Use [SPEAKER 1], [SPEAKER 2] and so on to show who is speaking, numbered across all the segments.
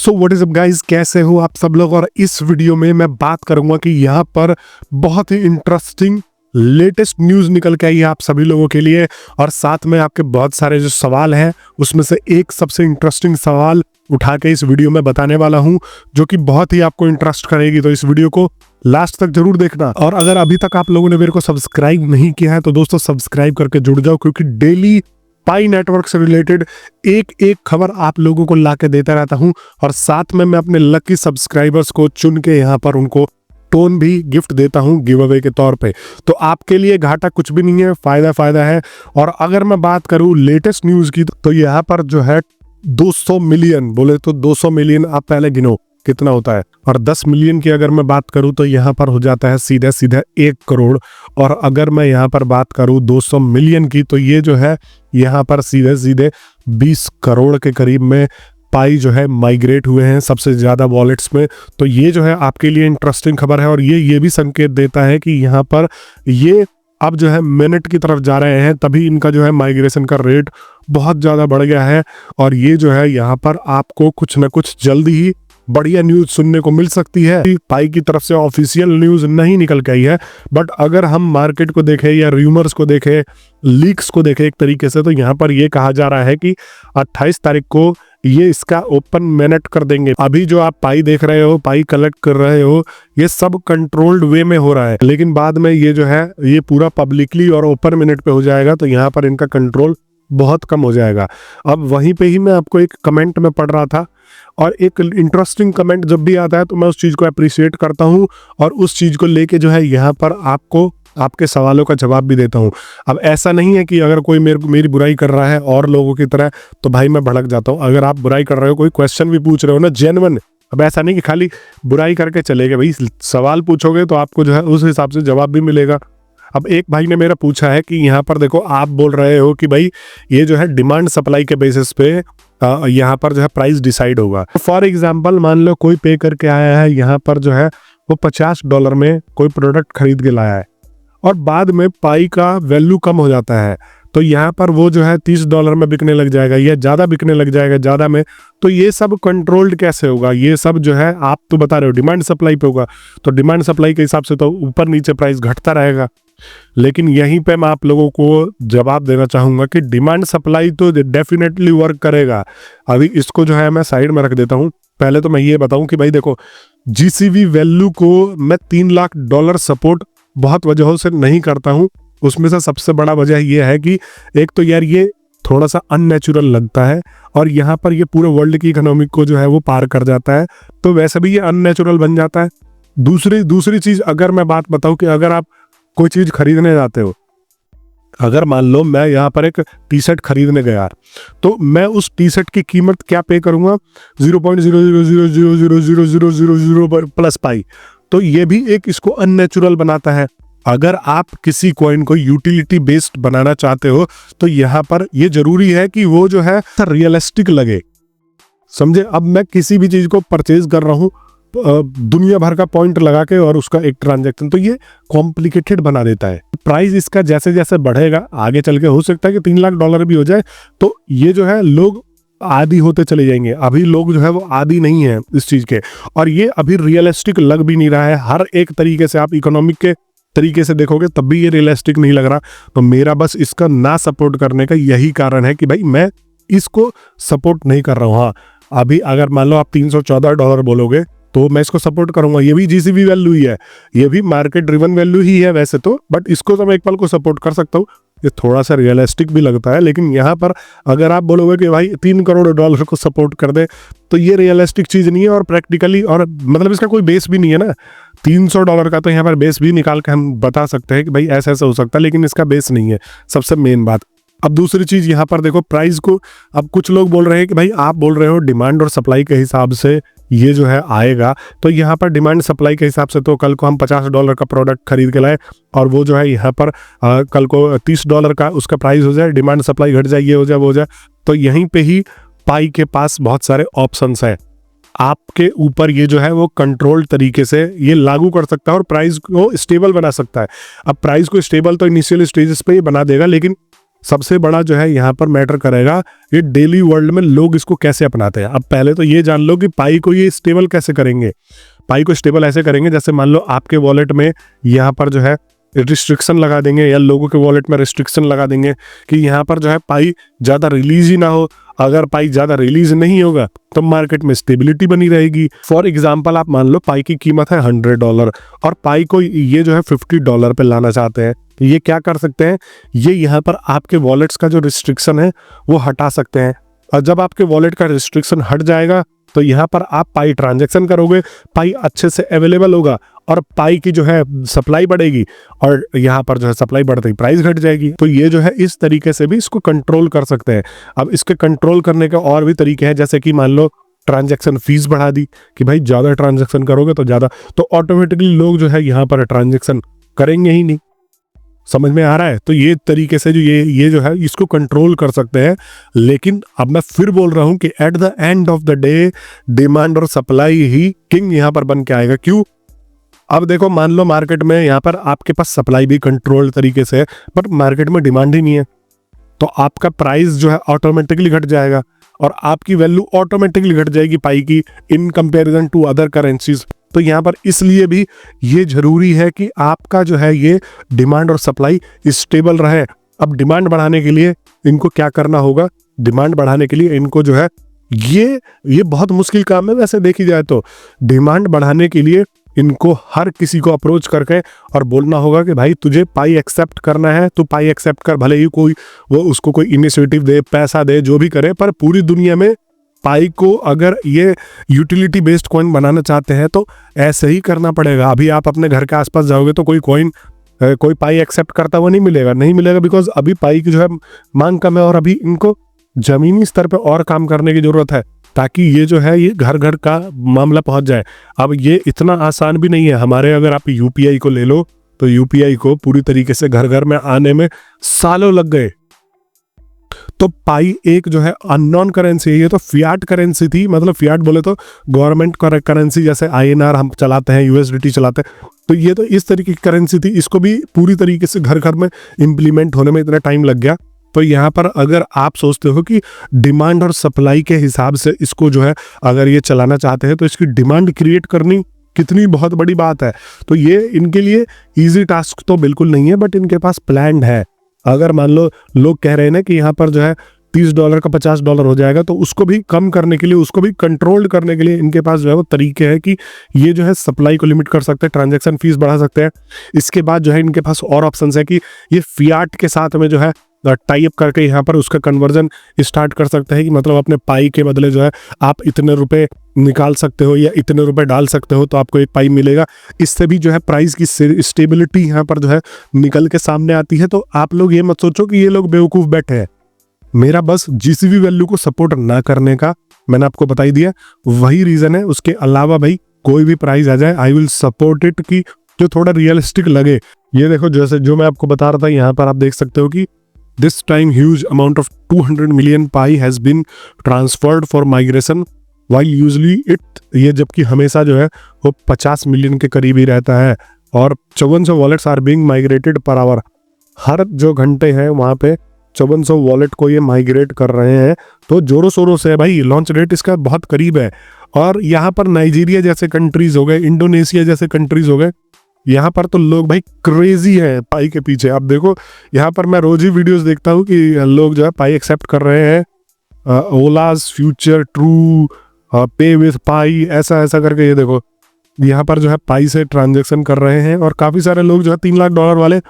[SPEAKER 1] So what is up guys, कैसे हो आप सब लोग। और इस वीडियो में मैं बात करूंगा कि यहाँ पर बहुत ही इंटरेस्टिंग लेटेस्ट न्यूज निकल के आई है आप सभी लोगों के लिए। और साथ में आपके बहुत सारे जो सवाल हैं उसमें से एक सबसे इंटरेस्टिंग सवाल उठा के इस वीडियो में बताने वाला हूं, जो कि बहुत ही आपको इंटरेस्ट करेगी। तो इस वीडियो को लास्ट तक जरूर देखना। और अगर अभी तक आप लोगों ने मेरे को सब्सक्राइब नहीं किया है तो दोस्तों सब्सक्राइब करके जुड़ जाओ, क्योंकि डेली पाई नेटवर्क से रिलेटेड एक एक खबर आप लोगों को ला के देता रहता हूं। और साथ में मैं अपने लकी सब्सक्राइबर्स को चुन के यहाँ पर उनको टोन भी गिफ्ट देता हूं गिव अवे के तौर पे। तो आपके लिए घाटा कुछ भी नहीं है, फायदा है। और अगर मैं बात करूं लेटेस्ट न्यूज की तो यहाँ पर जो है 200 मिलियन, बोले तो 200 मिलियन आप पहले गिनो कितना होता है। और 10 मिलियन की अगर मैं बात करूं तो यहाँ पर हो जाता है सीधा 1 करोड़। और अगर मैं यहाँ पर बात करूं 200 मिलियन की तो ये जो है यहाँ पर सीधे 20 करोड़ के करीब में पाई जो है माइग्रेट हुए हैं सबसे ज्यादा वॉलेट्स में। तो ये जो है आपके लिए इंटरेस्टिंग खबर है। और ये भी संकेत देता है कि यहाँ पर ये अब जो है मिनट की तरफ जा रहे हैं, तभी इनका जो है माइग्रेशन का रेट बहुत ज़्यादा बढ़ गया है। और ये जो है यहाँ पर आपको कुछ ना कुछ जल्दी ही बढ़िया न्यूज सुनने को मिल सकती है। पाई की तरफ से ऑफिशियल न्यूज नहीं निकल के आई है, बट अगर हम मार्केट को देखें या रूमर्स को देखें, लीक्स को देखें एक तरीके से, तो यहाँ पर ये कहा जा रहा है कि 28 तारीख को ये इसका ओपन मिनट कर देंगे। अभी जो आप पाई देख रहे हो, पाई कलेक्ट कर रहे हो, ये सब कंट्रोल्ड वे में हो रहा है, लेकिन बाद में ये जो है ये पूरा पब्लिकली और ओपन मिनट पे हो जाएगा, तो यहाँ पर इनका कंट्रोल बहुत कम हो जाएगा। अब वहीं पे ही मैं आपको एक कमेंट में पढ़ रहा था, और एक इंटरेस्टिंग कमेंट जब भी आता है तो मैं उस चीज़ को अप्रिशिएट करता हूँ और उस चीज़ को लेके जो है यहाँ पर आपको आपके सवालों का जवाब भी देता हूँ। अब ऐसा नहीं है कि अगर कोई मेरी बुराई कर रहा है और लोगों की तरह, तो भाई मैं भड़क जाता हूँ। अगर आप बुराई कर रहे हो, कोई क्वेश्चन भी पूछ रहे हो ना जेन्युइन, अब ऐसा नहीं कि खाली बुराई करके चलेगा, भाई सवाल पूछोगे तो आपको जो है उस हिसाब से जवाब भी मिलेगा। अब एक भाई ने मेरा पूछा है कि यहाँ पर देखो, आप बोल रहे हो कि भाई ये जो है डिमांड सप्लाई के बेसिस पे यहाँ पर जो है प्राइस डिसाइड होगा। फॉर एग्जांपल मान लो कोई पे करके आया है, यहाँ पर जो है वो $50 में कोई प्रोडक्ट खरीद के लाया है, और बाद में पाई का वैल्यू कम हो जाता है, तो यहाँ पर वो जो है $30 में बिकने लग जाएगा या ज़्यादा बिकने लग जाएगा ज़्यादा में। तो ये सब कंट्रोल्ड कैसे होगा? ये सब जो है आप तो बता रहे हो डिमांड सप्लाई पे होगा, तो डिमांड सप्लाई के हिसाब से तो ऊपर नीचे प्राइस घटता रहेगा। लेकिन यहीं पे मैं आप लोगों को जवाब देना चाहूँगा कि डिमांड सप्लाई तो डेफिनेटली वर्क करेगा। अभी इसको जो है मैं साइड में रख देता हूँ। पहले तो मैं ये बताऊँ कि भाई देखो, GCV वैल्यू को मैं $3 लाख सपोर्ट बहुत वजहों से नहीं करता हूँ। उसमें से सबसे बड़ा वजह ये है कि एक तो यार ये थोड़ा सा अननेचुरल लगता है, और यहाँ पर ये पूरे वर्ल्ड की इकोनॉमिक को जो है वो पार कर जाता है, तो वैसे भी ये अननेचुरल बन जाता है। दूसरी चीज़ अगर मैं बात बताऊँ कि अगर आप कोई चीज़ खरीदने जाते हो, अगर मान लो मैं यहाँ पर एक टी शर्ट खरीदने गया, तो मैं उस टी शर्ट की कीमत क्या पे करूँगा? 0.00000000 प्लस पाई। तो ये भी एक इसको अननेचुरल बनाता है। अगर आप किसी कॉइन को यूटिलिटी बेस्ड बनाना चाहते हो तो यहाँ पर ये जरूरी है कि वो जो है रियलिस्टिक लगे, समझे। अब मैं किसी भी चीज़ को परचेज कर रहा हूँ दुनिया भर का पॉइंट लगा के और उसका एक ट्रांजैक्शन, तो ये कॉम्प्लिकेटेड बना देता है। प्राइस इसका जैसे जैसे बढ़ेगा आगे चल के हो सकता है कि $3 लाख भी हो जाए, तो ये जो है लोग आदी होते चले जाएंगे। अभी लोग जो है वो आदी नहीं है इस चीज़ के, और ये अभी रियलिस्टिक लग भी नहीं रहा है। हर एक तरीके से आप इकोनॉमिक के तरीके से देखोगे तब भी ये रियलिस्टिक नहीं लग रहा। तो मेरा बस इसका ना सपोर्ट करने का यही कारण है कि भाई मैं इसको सपोर्ट नहीं कर रहा हूँ। हाँ, अभी अगर मान लो आप $314 बोलोगे तो मैं इसको सपोर्ट करूंगा, ये भी GCV वैल्यू ही है, ये भी मार्केट ड्रिवन वैल्यू ही है वैसे तो, बट इसको तो मैं एक पल को सपोर्ट कर सकता हूँ। ये थोड़ा सा रियलिस्टिक भी लगता है, लेकिन यहाँ पर अगर आप बोलोगे कि भाई $3 करोड़ को सपोर्ट कर दे, तो ये रियलिस्टिक चीज़ नहीं है, और प्रैक्टिकली और मतलब इसका कोई बेस भी नहीं है ना। $300 का तो यहाँ पर बेस भी निकाल के हम बता सकते हैं कि भाई ऐसा ऐसा हो सकता है, लेकिन इसका बेस नहीं है, सबसे मेन बात। अब दूसरी चीज़ यहाँ पर देखो प्राइस को, अब कुछ लोग बोल रहे हैं कि भाई आप बोल रहे हो डिमांड और सप्लाई के हिसाब से ये जो है आएगा, तो यहाँ पर डिमांड सप्लाई के हिसाब से तो कल को हम $50 का प्रोडक्ट खरीद के लाए और वो जो है यहाँ पर कल को $30 का उसका प्राइस हो जाए, डिमांड सप्लाई घट जाए, ये हो जाए वो हो जाए, तो यहीं पे ही पाई के पास बहुत सारे ऑप्शंस हैं। आपके ऊपर ये जो है वो कंट्रोल तरीके से ये लागू कर सकता है और प्राइस को स्टेबल बना सकता है। अब प्राइस को स्टेबल तो इनिशियल स्टेजेस पे ही बना देगा, लेकिन सबसे बड़ा जो है यहाँ पर मैटर करेगा ये डेली वर्ल्ड में लोग इसको कैसे अपनाते हैं। अब पहले तो ये जान लो कि पाई को ये स्टेबल कैसे करेंगे। पाई को स्टेबल ऐसे करेंगे जैसे मान लो आपके वॉलेट में यहाँ पर जो है रिस्ट्रिक्शन लगा देंगे, या लोगों के वॉलेट में रिस्ट्रिक्शन लगा देंगे कि यहाँ पर जो है पाई ज़्यादा रिलीज ही ना हो। अगर पाई ज़्यादा रिलीज नहीं होगा तो मार्केट में स्टेबिलिटी बनी रहेगी। फॉर एग्जांपल आप मान लो पाई की कीमत है $100 और पाई को ये जो है $50 पे लाना चाहते हैं, तो ये क्या कर सकते हैं, ये यहाँ पर आपके वॉलेट्स का जो रिस्ट्रिक्शन है वो हटा सकते हैं। और जब आपके वॉलेट का रिस्ट्रिक्शन हट जाएगा तो यहाँ पर आप पाई ट्रांजैक्शन करोगे, पाई अच्छे से अवेलेबल होगा और पाई की जो है सप्लाई बढ़ेगी, और यहाँ पर जो है सप्लाई बढ़ते ही प्राइस घट जाएगी। तो ये जो है इस तरीके से भी इसको कंट्रोल कर सकते हैं। अब इसके कंट्रोल करने के और भी तरीके हैं, जैसे कि मान लो ट्रांजैक्शन फीस बढ़ा दी कि भाई ज़्यादा ट्रांजैक्शन करोगे तो ज़्यादा, तो ऑटोमेटिकली लोग जो है यहाँ पर ट्रांजैक्शन करेंगे ही नहीं। समझ में आ रहा है? तो ये तरीके से जो ये जो है इसको कंट्रोल कर सकते हैं। लेकिन अब मैं फिर बोल रहा हूं कि at the end of the day demand और सप्लाई ही किंग यहां पर बन के आएगा। क्यों? अब देखो मान लो मार्केट में यहां पर आपके पास सप्लाई भी कंट्रोल तरीके से है, बट मार्केट में डिमांड ही नहीं है, तो आपका प्राइस जो है ऑटोमेटिकली घट जाएगा और आपकी वैल्यू ऑटोमेटिकली घट जाएगी पाई की in comparison to other currencies. तो यहाँ पर इसलिए भी ये जरूरी है कि आपका जो है ये डिमांड और सप्लाई स्टेबल रहे। अब डिमांड बढ़ाने के लिए इनको क्या करना होगा? डिमांड बढ़ाने के लिए इनको जो है ये बहुत मुश्किल काम है वैसे देखी जाए तो। डिमांड बढ़ाने के लिए इनको हर किसी को अप्रोच करके और बोलना होगा कि भाई तुझे पाई एक्सेप्ट करना है तो पाई एक्सेप्ट कर, भले ही कोई वो उसको कोई इनिशिएटिव दे, पैसा दे, जो भी करे, पर पूरी दुनिया में पाई को अगर ये यूटिलिटी बेस्ड कॉइन बनाना चाहते हैं तो ऐसे ही करना पड़ेगा। अभी आप अपने घर के आसपास जाओगे तो कोई पाई एक्सेप्ट करता हुआ नहीं मिलेगा, बिकॉज अभी पाई की जो है मांग कम है और अभी इनको जमीनी स्तर पे और काम करने की जरूरत है ताकि ये जो है ये घर घर का मामला पहुंच जाए। अब ये इतना आसान भी नहीं है। हमारे अगर आप यूपीआई को ले लो तो यूपीआई को पूरी तरीके से घर घर में आने में सालों लग गए। तो पाई एक जो है अननोन करेंसी है, ये तो फियाट करेंसी थी, मतलब फियाट बोले तो गवर्नमेंट करेंसी, जैसे INR हम चलाते हैं, USDT चलाते हैं, तो ये तो इस तरीके की करेंसी थी। इसको भी पूरी तरीके से घर घर में इम्प्लीमेंट होने में इतना टाइम लग गया। तो यहाँ पर अगर आप सोचते हो कि डिमांड और सप्लाई के हिसाब से इसको जो है अगर ये चलाना चाहते हैं तो इसकी डिमांड क्रिएट करनी कितनी बहुत बड़ी बात है। तो ये इनके लिए ईजी टास्क तो बिल्कुल नहीं है, बट इनके पास प्लान है। अगर मान लो लोग कह रहे हैं ना कि यहाँ पर जो है $30 का $50 हो जाएगा, तो उसको भी कम करने के लिए, उसको भी कंट्रोल करने के लिए इनके पास जो है वो तरीके हैं कि ये जो है सप्लाई को लिमिट कर सकते हैं, ट्रांजैक्शन फीस बढ़ा सकते हैं। इसके बाद जो है इनके पास और ऑप्शंस है कि ये फियाट के साथ में जो है टाई अप करके यहाँ पर उसका कन्वर्जन स्टार्ट कर सकते हैं कि मतलब अपने पाई के बदले जो है आप इतने रुपए निकाल सकते हो या इतने रुपए डाल सकते हो तो आपको एक पाई मिलेगा। इससे भी जो है प्राइस की स्टेबिलिटी यहाँ पर जो है निकल के सामने आती है। तो आप लोग ये मत सोचो कि ये लोग बेवकूफ़ बैठे हैं। मेरा बस जीसीबी वैल्यू को सपोर्ट ना करने का मैंने आपको बता ही दिया, वही रीज़न है। उसके अलावा भाई कोई भी प्राइस आ जाए आई विल सपोर्ट इट, कि जो थोड़ा रियलिस्टिक लगे। ये देखो जैसे जो मैं आपको बता रहा था, यहाँ पर आप देख सकते हो कि This time huge amount of 200 million pi has been transferred for migration while usually ये जबकि हमेशा जो है वो 50 मिलियन के करीब ही रहता है। और 5400 wallets are being migrated per hour. हर जो घंटे हैं वहाँ पे 5400 वॉलेट को ये माइग्रेट कर रहे हैं। तो जोरों शोरों से भाई लॉन्च रेट इसका बहुत करीब है। और यहाँ पर नाइजीरिया जैसे कंट्रीज हो गए, इंडोनेशिया जैसे कंट्रीज हो गए, यहाँ पर तो लोग भाई क्रेजी है पाई के पीछे। आप देखो यहाँ पर मैं रोज ही वीडियोस देखता हूँ कि लोग जो है पाई एक्सेप्ट कर रहे हैं। ओलास फ्यूचर, ट्रू, पे विथ पाई, ऐसा करके ये देखो यहाँ पर जो है पाई से ट्रांजैक्शन कर रहे हैं। और काफ़ी सारे लोग जो है $3 लाख वाले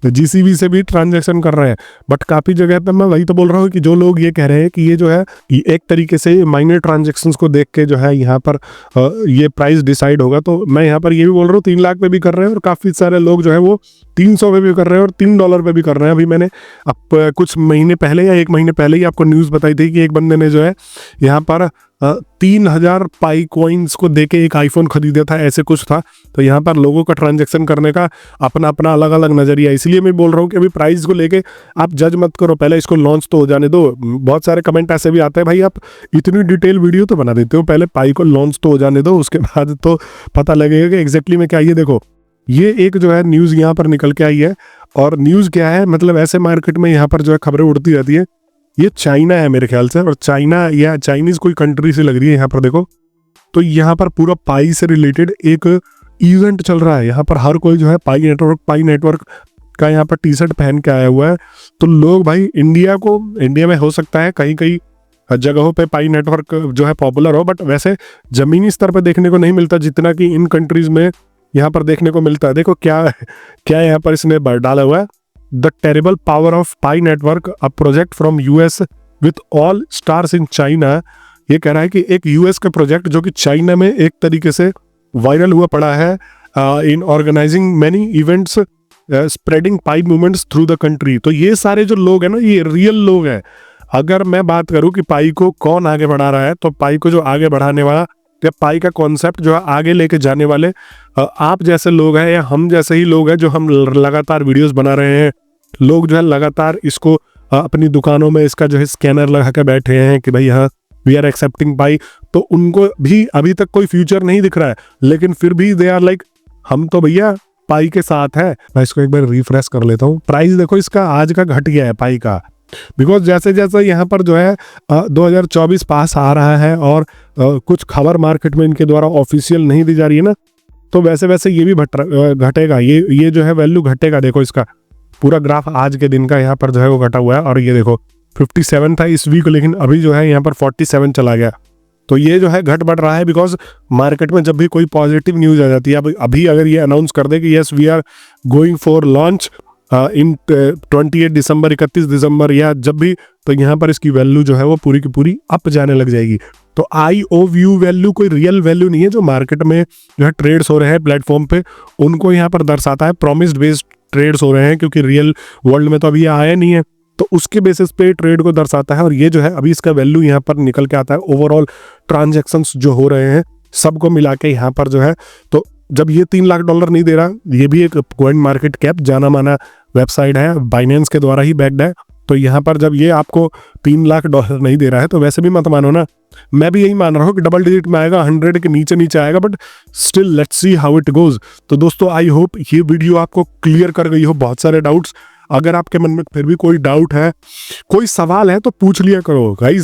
[SPEAKER 1] जीसीबी से भी ट्रांजैक्शन कर रहे हैं। बट काफ़ी जगह पे मैं वही तो बोल रहा हूँ कि जो लोग ये कह रहे हैं कि ये जो है एक तरीके से माइनर ट्रांजैक्शंस को देख के जो है यहाँ पर ये प्राइस डिसाइड होगा। तो मैं यहाँ पर ये भी बोल रहा हूँ 3 लाख पे भी कर रहे हैं और काफ़ी सारे लोग जो है वो 300 पे भी कर रहे हैं और $3 पे भी कर रहे हैं। अभी मैंने अब कुछ महीने पहले या 1 महीने पहले ही आपको न्यूज़ बताई थी कि एक बंदे ने जो है यहाँ पर 3000 पाई कॉइन्स को देके एक आईफोन खरीदा था, ऐसे कुछ था। तो यहाँ पर लोगों का ट्रांजैक्शन करने का अपना अपना अलग अलग नज़रिया। इसलिए मैं बोल रहा हूँ कि अभी प्राइस को लेके आप जज मत करो, पहले इसको लॉन्च तो हो जाने दो। बहुत सारे कमेंट ऐसे भी आते हैं, भाई आप इतनी डिटेल वीडियो तो बना देते हो, पहले पाई को लॉन्च तो हो जाने दो, उसके बाद तो पता लगेगा कि एग्जैक्टली में क्या। ये देखो ये एक जो है न्यूज़ यहाँ पर निकल के आई है और न्यूज़ क्या है, मतलब ऐसे मार्केट में यहाँ पर जो है खबरें उड़ती रहती है। ये चाइना है मेरे ख्याल से, और चाइना या चाइनीज कोई कंट्री से लग रही है यहाँ पर देखो। तो यहाँ पर पूरा पाई से रिलेटेड एक इवेंट चल रहा है। यहाँ पर हर कोई जो है पाई नेटवर्क का यहाँ पर टी शर्ट पहन के आया हुआ है। तो लोग भाई इंडिया में हो सकता है कहीं कहीं जगहों पे पाई नेटवर्क जो है पॉपुलर हो, बट वैसे जमीनी स्तर पे देखने को नहीं मिलता जितना कि इन कंट्रीज में यहाँ पर देखने को मिलता है। देखो क्या क्या यहाँ पर इसने डाला हुआ है, the terrible power of pi network, a project from US with all stars in China. ये कह रहा है कि एक यूएस का प्रोजेक्ट जो कि चाइना में एक तरीके से वायरल हुआ पड़ा है, in organising many events spreading pie movements through the country. तो ये सारे जो लोग हैं ना, ये रियल लोग हैं। अगर मैं बात करूं कि पाई को कौन आगे बढ़ा रहा है, तो पाई को जो आगे बढ़ाने वाला या पाई का कॉन्सेप्ट जो है आगे लेके जाने वाले आप जैसे लोग हैं या हम जैसे ही लोग हैं, जो हम लगातार वीडियोस बना रहे हैं। लोग जो है लगातार इसको अपनी दुकानों में इसका जो है स्कैनर लगा के बैठे हैं कि भाई हाँ वी आर एक्सेप्टिंग पाई। तो उनको भी अभी तक कोई फ्यूचर नहीं दिख रहा है, लेकिन फिर भी दे आर लाइक हम तो भैया पाई के साथ है। मैं इसको एक बार रिफ्रेश कर लेता हूँ। प्राइस देखो इसका आज का घट गया है पाई का, बिकॉज जैसे जैसे यहाँ पर जो है 2024 पास आ रहा है और कुछ खबर मार्केट में इनके द्वारा ऑफिशियल नहीं दी जा रही है ना, तो वैसे वैसे ये भी घटेगा। ये जो है वैल्यू घटेगा। देखो इसका पूरा ग्राफ आज के दिन का यहाँ पर जो है वो घटा हुआ है, और ये देखो 57 था इस वीक, लेकिन अभी जो है यहाँ पर 47 चला गया। तो ये जो है घट बढ़ रहा है, बिकॉज मार्केट में जब भी कोई पॉजिटिव न्यूज आ जाती है, अभी अगर ये अनाउंस कर दे कि yes we are going for launch in 28 December 31 December या जब भी, तो यहाँ पर इसकी वैल्यू जो है वो पूरी की पूरी अप जाने लग जाएगी। तो IOU वैल्यू कोई रियल वैल्यू नहीं है जो मार्केट में जो है ट्रेड्स हो रहे हैं प्लेटफॉर्म पे, उनको यहाँ पर दर्शाता है। प्रॉमिस्ड बेस्ड ट्रेड्स हो रहे हैं क्योंकि रियल वर्ल्ड में तो अभी ये आया नहीं है, तो उसके बेसिस पे ट्रेड को दर्शाता है। और ये जो है अभी इसका वैल्यू यहाँ पर निकल के आता है। ओवरऑल ट्रांजैक्शंस जो हो रहे हैं सबको मिला के यहाँ पर जो है, तो जब ये $3 लाख नहीं दे रहा, ये भी एक कॉइन मार्केट कैप जाना माना वेबसाइट है, बाइनेंस के द्वारा ही बैक्ड है। तो यहाँ पर जब ये आपको $3 लाख नहीं दे रहा है, तो वैसे भी मत मानो ना। मैं भी यही मान रहा हूँ कि डबल डिजिट में आएगा, 100 के नीचे आएगा, but still let's see how it goes. तो दोस्तों आई होप ये वीडियो आपको क्लियर कर गई हो बहुत सारे डाउट्स। अगर आपके मन में फिर भी कोई डाउट है, कोई सवाल है, तो पूछ लिया करो गाइस।